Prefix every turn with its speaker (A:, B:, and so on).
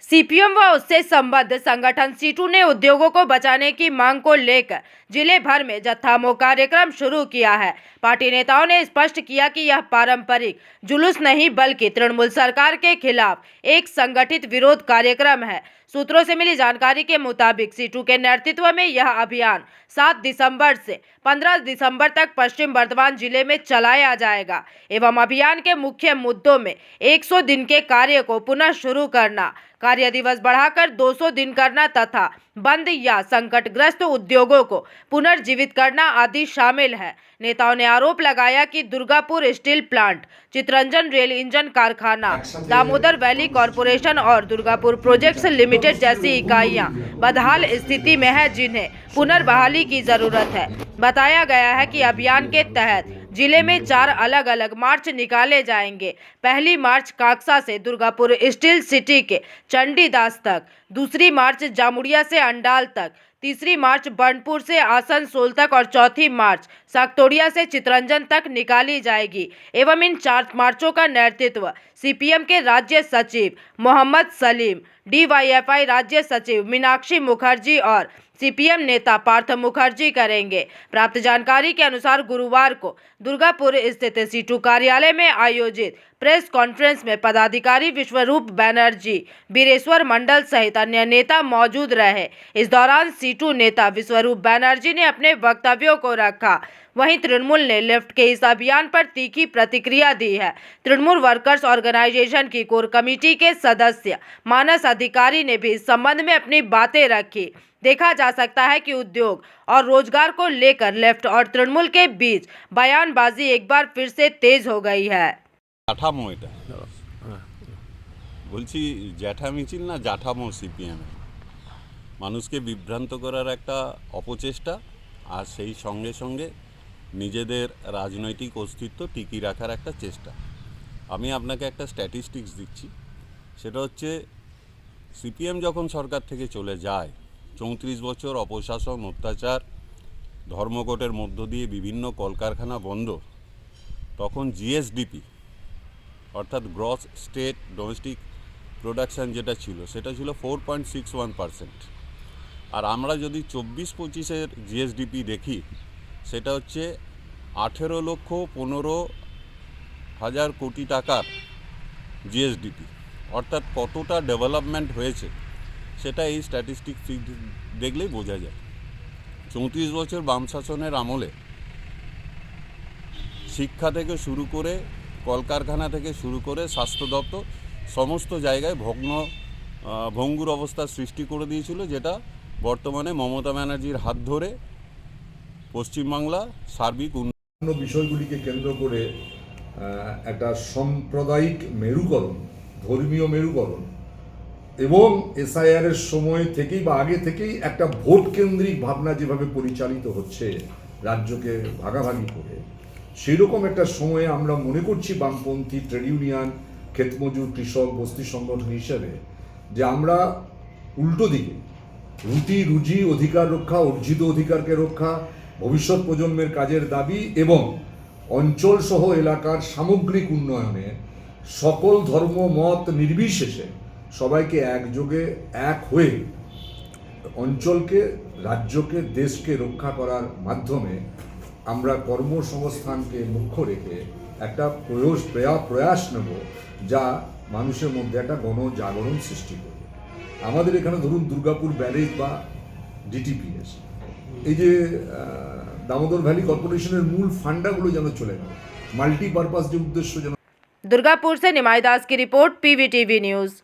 A: CPM व उससे संबद्ध संगठन सीटू ने उद्योगों को बचाने की मांग को लेकर जिले भर में जत्थामोह कार्यक्रम शुरू किया है। पार्टी नेताओं ने स्पष्ट किया कि यह पारंपरिक जुलूस नहीं बल्कि तृणमूल सरकार के खिलाफ एक संगठित विरोध कार्यक्रम है। सूत्रों से मिली जानकारी के मुताबिक सीटू के नेतृत्व में यह अभियान 7 दिसंबर से 15 दिसंबर तक पश्चिम बर्धमान जिले में चलाया जाएगा एवं अभियान के मुख्य मुद्दों में 100 दिन के कार्य को पुनः शुरू करना, कार्य दिवस बढ़ाकर 200 दिन करना तथा बंद या संकटग्रस्त उद्योगों को पुनर्जीवित करना आदि शामिल है। नेताओं ने आरोप लगाया कि Durgapur steel plant, Chittaranjan rail engine कारखाना, दामोदर वैली कॉरपोरेशन और दुर्गापुर प्रोजेक्ट्स लिमिटेड जैसी इकाइयां बदहाल स्थिति में है, जिन्हें पुनर्बहाली की जरूरत है। बताया गया है कि अभियान के तहत जिले में 4 अलग अलग मार्च निकाले जाएंगे। पहली मार्च काकसा से दुर्गापुर स्टील सिटी के चंडीदास तक, दूसरी मार्च जामुड़िया से अंडाल तक, तीसरी मार्च बर्नपुर से आसनसोल तक और चौथी मार्च साकतोड़िया से चितरंजन तक निकाली जाएगी। एवं इन 4 मार्चों का नेतृत्व सीपीएम के राज्य सचिव मोहम्मद सलीम, डीवाईएफआई राज्य सचिव मीनाक्षी मुखर्जी और सीपीएम नेता पार्थ मुखर्जी करेंगे। प्राप्त जानकारी के अनुसार गुरुवार को दुर्गापुर स्थित सीटू कार्यालय में आयोजित प्रेस कॉन्फ्रेंस में पदाधिकारी विश्वरूप बैनर्जी, बीरेश्वर मंडल सहित अन्य नेता मौजूद रहे। इस दौरान सीटू नेता विश्वरूप बैनर्जी ने अपने वक्तव्यों को रखा। वहीं तृणमूल ने लेफ्ट के इस अभियान पर तीखी प्रतिक्रिया दी है। तृणमूल वर्कर्स ऑर्गेनाइजेशन की कोर कमेटी के सदस्य मानस अधिकारी ने भी इस संबंध में अपनी बातें रखी। देखा जा सकता है कि उद्योग और रोजगार को लेकर लेफ्ट और तृणमूल के बीच बयानबाजी एक बार फिर से तेज हो गई है।
B: জাঠামো এটা বলছি জ্যাঠা মিছিল না জাঠামো সিপিএম মানুষকে বিভ্রান্ত করার একটা অপচেষ্টা আর সেই সঙ্গে সঙ্গে নিজেদের রাজনৈতিক অস্তিত্ব টিকিয়ে রাখার একটা চেষ্টা। আমি আপনাকে একটা স্ট্যাটিস্টিক্স দিচ্ছি, সেটা হচ্ছে সিপিএম যখন সরকার থেকে চলে যায় 34 বছর অপশাসন, অত্যাচার, ধর্মঘটের মধ্য দিয়ে বিভিন্ন কলকারখানা বন্ধ, তখন জিএসডিপি অর্থাৎ গ্রস স্টেট ডোমেস্টিক প্রোডাকশান যেটা ছিল সেটা ছিল 4.61%। আর আমরা যদি 24-25-এর জিএসডিপি দেখি সেটা হচ্ছে 18,15,000 কোটি টাকার জিএসডিপি। অর্থাৎ কতটা ডেভেলপমেন্ট হয়েছে সেটা এই স্ট্যাটিস্টিক্স দেখলেই বোঝা যায়। 34 বছর বাম শাসনের আমলে শিক্ষা থেকে শুরু করে, কলকারখানা থেকে শুরু করে, স্বাস্থ্য দপ্তর সমস্ত জায়গায় ভঙ্গুর অবস্থার সৃষ্টি করে দিয়েছিল, যেটা বর্তমানে মমতা ব্যানার্জির হাত ধরে পশ্চিমবাংলা সার্বিক
C: অন্য বিষয়গুলিকে কেন্দ্র করে একটা সাম্প্রদায়িক মেরুকরণ, ধর্মীয় মেরুকরণ এবং এসআইআরের সময় থেকেই বা আগে থেকেই একটা ভোট কেন্দ্রিক ভাবনা যেভাবে পরিচালিত হচ্ছে রাজ্যকে ভাগাভাগি করে, সেইরকম একটা সময়ে আমরা মনে করছি বামপন্থী ট্রেড ইউনিয়ন, ক্ষেতমজুর, কৃষক, বস্তি সংগঠন হিসেবে যে আমরা উল্টো দিকে রুজি অধিকার রক্ষা, অর্জিত অধিকারকে রক্ষা, ভবিষ্যৎ প্রজন্মের কাজের দাবি এবং অঞ্চল সহ এলাকার সামগ্রিক উন্নয়নে সকল ধর্ম মত নির্বিশেষে সবাইকে একযোগে এক হয়ে অঞ্চলকে, রাজ্যকে, দেশকে রক্ষা করার মাধ্যমে আমরা কর্মসংস্থানকে মুখ্য রেখে একটা প্রয়াস নেব, যা মানুষের মধ্যে একটা গণজাগরণ সৃষ্টি করবে। আমাদের এখানে ধরুন দুর্গাপুর ব্যারেজ বা ডিটিপিএস, এই যে দামোদর ভ্যালি কর্পোরেশনের মূল ফান্ডাগুলো যেন চলে গেল, মাল্টিপারপাস যে উদ্দেশ্য যেন।
A: दुर्गापुर से निमाई दास की रिपोर्ट, पीवीटीवी न्यूज़।